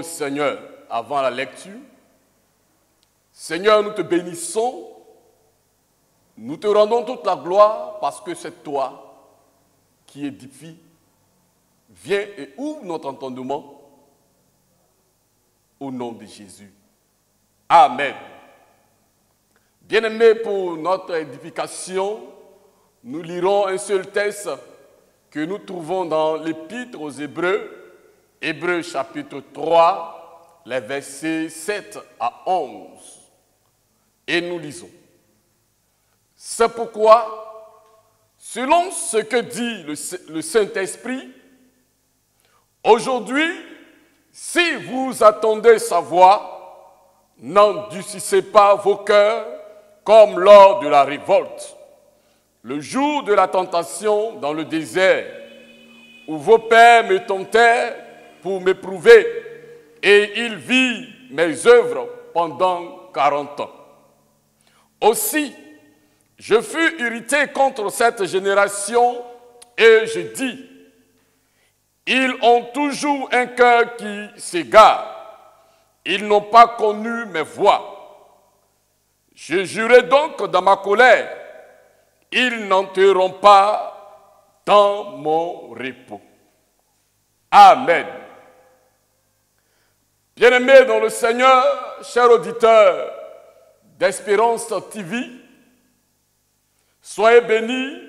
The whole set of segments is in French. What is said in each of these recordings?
Seigneur avant la lecture. Seigneur, nous te bénissons, nous te rendons toute la gloire parce que c'est toi qui édifies. Viens et ouvre notre entendement au nom de Jésus. Amen. Bien-aimés, pour notre édification, nous lirons un seul texte que nous trouvons dans l'Épître aux Hébreux, Hébreux chapitre 3, les versets 7 à 11. Et nous lisons. C'est pourquoi, selon ce que dit le Saint-Esprit, aujourd'hui, si vous attendez sa voix, n'endurcissez pas vos cœurs comme lors de la révolte, le jour de la tentation dans le désert, où vos pères me tentèrent pour m'éprouver, et ils virent mes œuvres pendant 40 ans. Aussi, je fus irrité contre cette génération, et je dis, ils ont toujours un cœur qui s'égare, ils n'ont pas connu mes voies. Je jurai donc dans ma colère, ils n'entreront pas dans mon repos. Amen. Bien-aimés dans le Seigneur, chers auditeurs d'Espérance TV, soyez bénis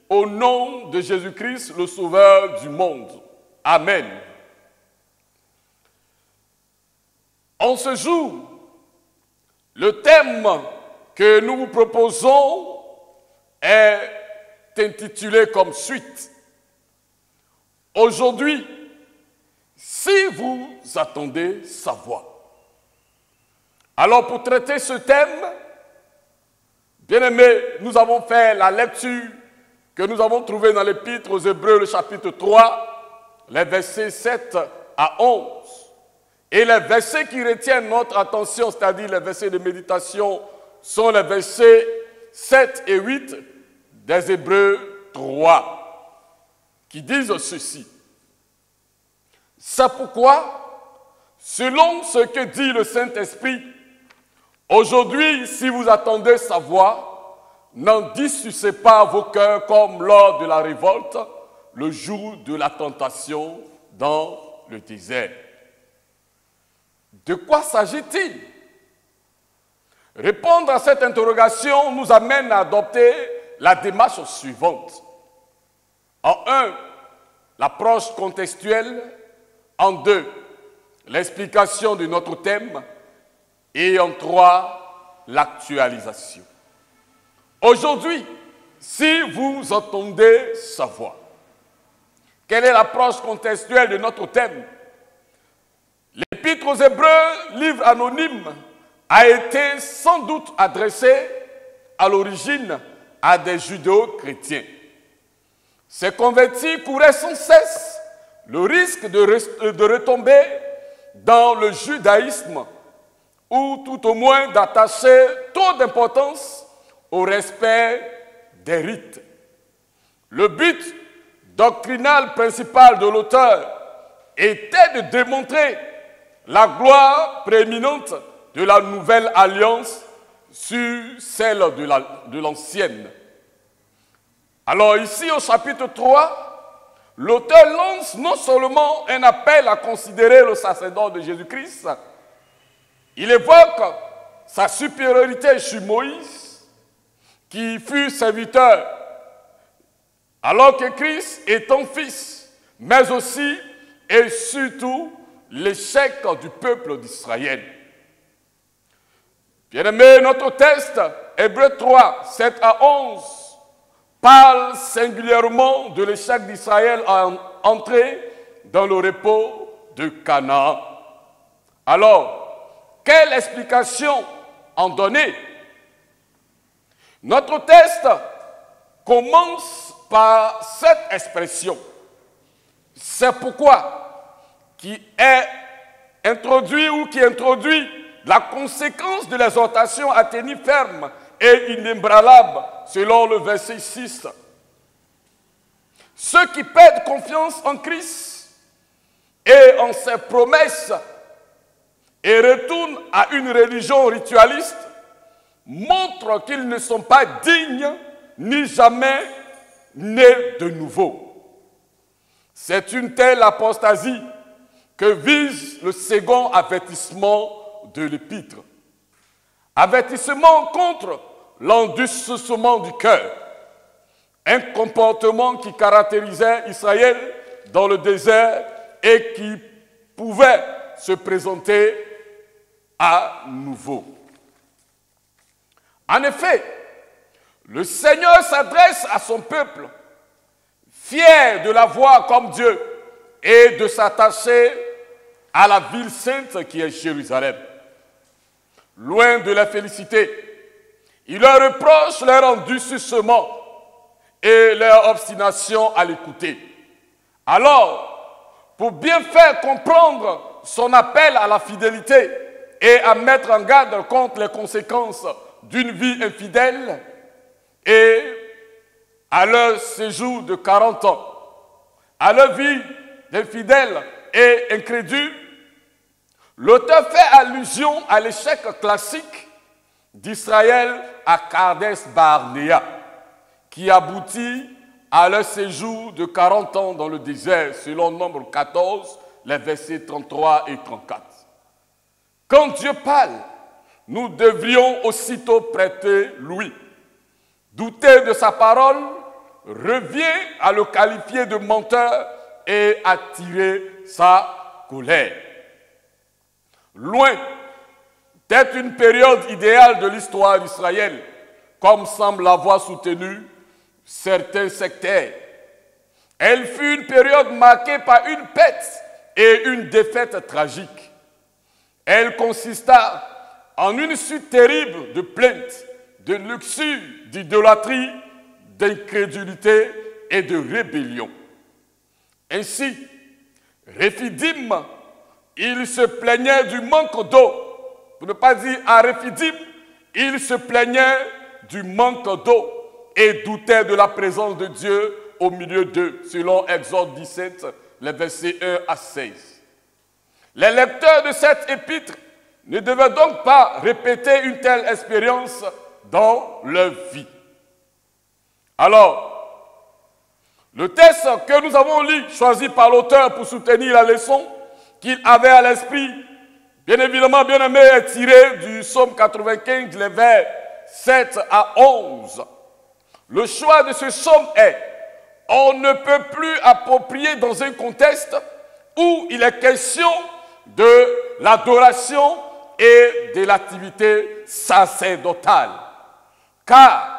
au nom de Jésus-Christ, le Sauveur du monde. Amen. En ce jour, le thème que nous vous proposons est intitulé comme suite. Aujourd'hui, si vous attendez sa voix. Alors pour traiter ce thème, bien-aimés, nous avons fait la lecture que nous avons trouvée dans l'Épître aux Hébreux, le chapitre 3, les versets 7 à 11. Et les versets qui retiennent notre attention, c'est-à-dire les versets de méditation, sont les versets 7 et 8 des Hébreux 3, qui disent ceci. C'est pourquoi, selon ce que dit le Saint-Esprit, aujourd'hui, si vous attendez sa voix, n'endurcissez pas vos cœurs comme lors de la révolte, le jour de la tentation dans le désert. De quoi s'agit-il? Répondre à cette interrogation nous amène à adopter la démarche suivante. En 1, l'approche contextuelle. En 2, l'explication de notre thème. Et en 3, l'actualisation. Aujourd'hui, si vous entendez sa voix, quelle est l'approche contextuelle de notre thème? L'Épître aux Hébreux, livre anonyme, a été sans doute adressé à l'origine à des judéo-chrétiens. Ces convertis couraient sans cesse le risque de retomber dans le judaïsme ou tout au moins d'attacher trop d'importance au respect des rites. Le but doctrinal principal de l'auteur était de démontrer la gloire prééminente de la nouvelle alliance sur celle de l'ancienne. Alors ici au chapitre 3, l'auteur lance non seulement un appel à considérer le sacerdoce de Jésus-Christ, il évoque sa supériorité sur Moïse, qui fut serviteur, alors que Christ étant fils, mais aussi et surtout l'échec du peuple d'Israël. Bien-aimé, notre texte, Hébreux 3, 7 à 11, parle singulièrement de l'échec d'Israël à entrer dans le repos de Canaan. Alors, quelle explication en donner? Notre texte commence par cette expression. C'est pourquoi qui est introduit ou qui introduit la conséquence de l'exhortation à tenir ferme et inébranlable selon le verset 6. Ceux qui perdent confiance en Christ et en ses promesses et retournent à une religion ritualiste montrent qu'ils ne sont pas dignes ni jamais nés de nouveau. C'est une telle apostasie que vise le second avertissement de l'Épître. Avertissement contre l'endurcissement du cœur, un comportement qui caractérisait Israël dans le désert et qui pouvait se présenter à nouveau. En effet, le Seigneur s'adresse à son peuple, fier de la voir comme Dieu et de s'attacher à la ville sainte qui est Jérusalem. Loin de la félicité, il leur reproche leur endurcissement et leur obstination à l'écouter. Alors, pour bien faire comprendre son appel à la fidélité et à mettre en garde contre les conséquences d'une vie infidèle et à leur séjour de 40 ans, à leur vie d'infidèle et incrédule, l'auteur fait allusion à l'échec classique d'Israël à Kadesh Barnéa, qui aboutit à leur séjour de 40 ans dans le désert, selon Nombre 14, les versets 33 et 34. Quand Dieu parle, nous devrions aussitôt prêter l'ouïe. Douter de sa parole revient à le qualifier de menteur et attirer sa colère. Loin d'être une période idéale de l'histoire d'Israël, comme semble l'avoir soutenu certains sectaires, elle fut une période marquée par une perte et une défaite tragique. Elle consista en une suite terrible de plaintes, de luxure, d'idolâtrie, d'incrédulité et de rébellion. Ainsi, Réphidim, il se plaignait du manque d'eau. Pour ne pas dire à Réphidim, il se plaignait du manque d'eau et doutait de la présence de Dieu au milieu d'eux, selon Exode 17, les versets 1 à 16. Les lecteurs de cette épître ne devaient donc pas répéter une telle expérience dans leur vie. Alors, le texte que nous avons lu, choisi par l'auteur pour soutenir la leçon qu'il avait à l'esprit, bien évidemment, bien aimé, est tiré du psaume 95, les vers 7 à 11. Le choix de ce psaume est: on ne peut plus approprier dans un contexte où il est question de l'adoration et de l'activité sacerdotale. Car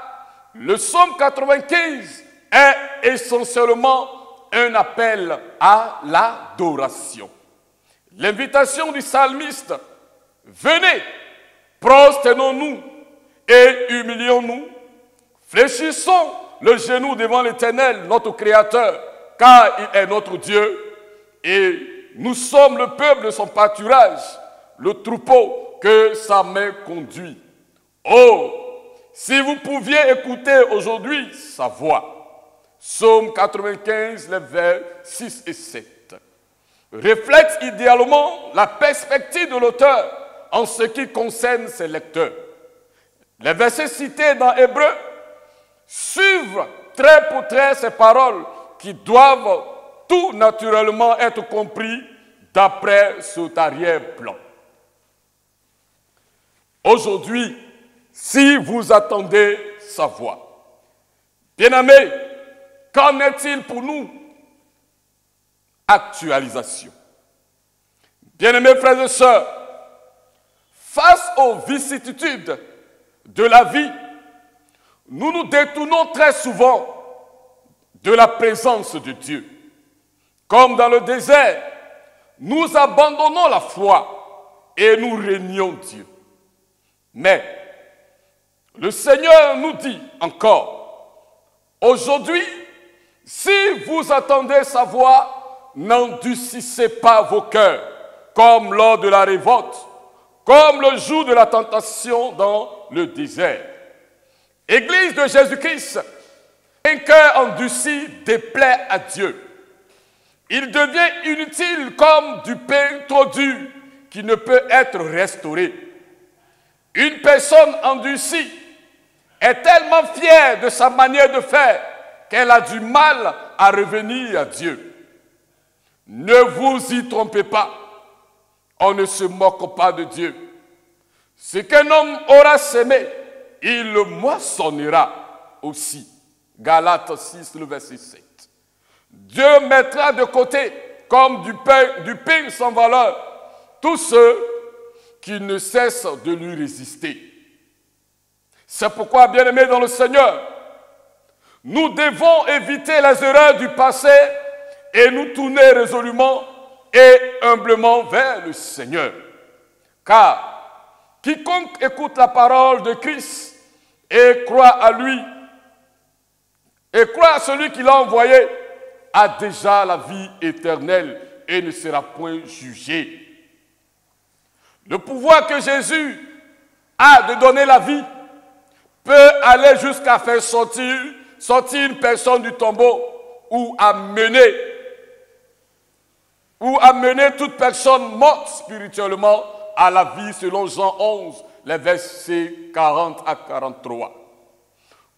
le psaume 95 est essentiellement un appel à l'adoration. L'invitation du psalmiste: venez, prosternons-nous et humilions-nous, fléchissons le genou devant l'Éternel, notre Créateur, car il est notre Dieu, et nous sommes le peuple de son pâturage, le troupeau que sa main conduit. Oh, si vous pouviez écouter aujourd'hui sa voix. Psaume 95, les vers 6 et 7. Reflète idéalement la perspective de l'auteur en ce qui concerne ses lecteurs. Les versets cités dans Hébreu suivent trait pour trait ces paroles qui doivent tout naturellement être compris d'après cet arrière-plan. Aujourd'hui, si vous attendez sa voix, bien-aimés, qu'en est-il pour nous? Actualisation. Bien-aimés frères et sœurs, face aux vicissitudes de la vie, nous nous détournons très souvent de la présence de Dieu. Comme dans le désert, nous abandonnons la foi et nous régnons Dieu. Mais le Seigneur nous dit encore, aujourd'hui, si vous attendez sa voix, n'endurcissez pas vos cœurs, comme lors de la révolte, comme le jour de la tentation dans le désert. Église de Jésus-Christ, un cœur endurci déplaît à Dieu. Il devient inutile comme du pain trop dur qui ne peut être restaurée. Une personne endurcie est tellement fière de sa manière de faire qu'elle a du mal à revenir à Dieu. Ne vous y trompez pas. On ne se moque pas de Dieu. Ce qu'un homme aura semé, il le moissonnera aussi. Galates 6, le verset 7. Dieu mettra de côté, comme du pain sans valeur, tous ceux qui ne cessent de lui résister. C'est pourquoi, bien-aimés dans le Seigneur, nous devons éviter les erreurs du passé et nous tourner résolument et humblement vers le Seigneur. Car quiconque écoute la parole de Christ et croit à lui, et croit à celui qui l'a envoyé, a déjà la vie éternelle et ne sera point jugé. Le pouvoir que Jésus a de donner la vie peut aller jusqu'à faire sortir une personne du tombeau ou amener toute personne morte spirituellement à la vie selon Jean 11, les versets 40 à 43.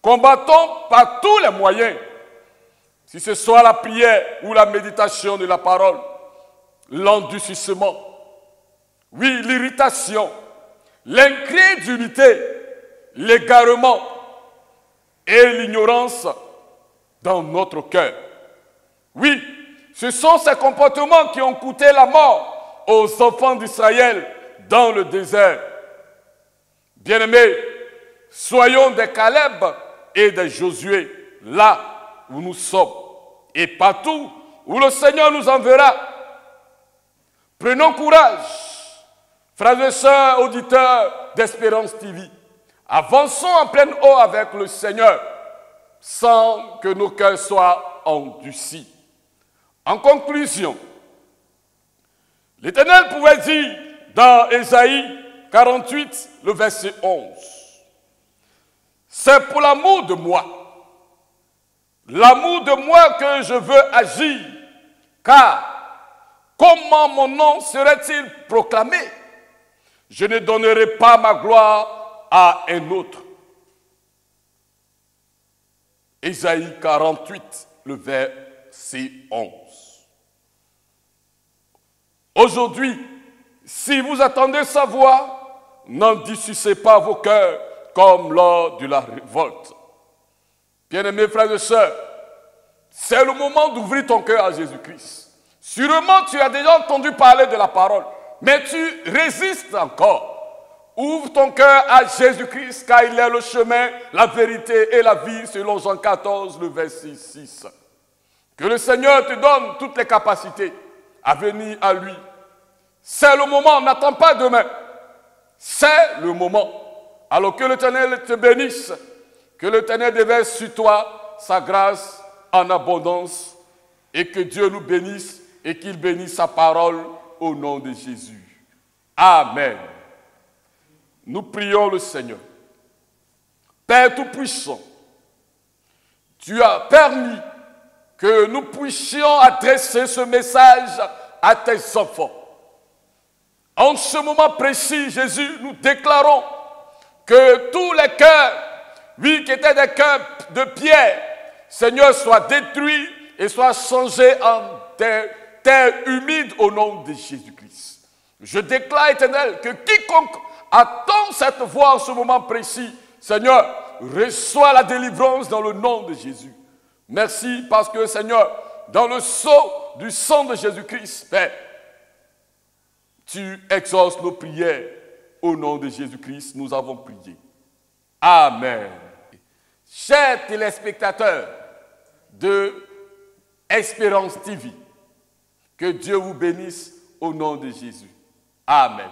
Combattons par tous les moyens, si ce soit la prière ou la méditation de la parole, l'endurcissement, oui, l'irritation, l'incrédulité, l'égarement et l'ignorance dans notre cœur. Oui, ce sont ces comportements qui ont coûté la mort aux enfants d'Israël dans le désert. Bien-aimés, soyons des Caleb et des Josué là où nous sommes et partout où le Seigneur nous enverra. Prenons courage, frères et sœurs, auditeurs d'Espérance TV. Avançons en pleine eau avec le Seigneur sans que nos cœurs soient endurcis. En conclusion, l'Éternel pouvait dire dans Ésaïe 48, le verset 11, « C'est pour l'amour de moi que je veux agir, car comment mon nom serait-il proclamé? Je ne donnerai pas ma gloire à un autre. » Ésaïe 48, le verset 11. Aujourd'hui, si vous attendez sa voix, n'endurcissez pas vos cœurs comme lors de la révolte. Bien-aimés frères et sœurs, c'est le moment d'ouvrir ton cœur à Jésus-Christ. Sûrement, tu as déjà entendu parler de la parole, mais tu résistes encore. Ouvre ton cœur à Jésus-Christ, car il est le chemin, la vérité et la vie, selon Jean 14, le verset 6. Que le Seigneur te donne toutes les capacités à venir à lui. C'est le moment, n'attends pas demain. C'est le moment. Alors que l'Éternel te bénisse, que l'Éternel déverse sur toi sa grâce en abondance et que Dieu nous bénisse et qu'il bénisse sa parole au nom de Jésus. Amen. Nous prions le Seigneur. Père Tout-Puissant, tu as permis que nous puissions adresser ce message à tes enfants. En ce moment précis, Jésus, nous déclarons que tous les cœurs, oui, qui étaient des cœurs de pierre, Seigneur, soient détruits et soient changés en terre humide au nom de Jésus-Christ. Je déclare, Éternel, que quiconque attend cette voix en ce moment précis, Seigneur, reçoit la délivrance dans le nom de Jésus. Merci parce que, Seigneur, dans le sceau du sang de Jésus-Christ, Père, tu exauces nos prières. Au nom de Jésus-Christ, nous avons prié. Amen. Chers téléspectateurs de Espérance TV, que Dieu vous bénisse au nom de Jésus. Amen.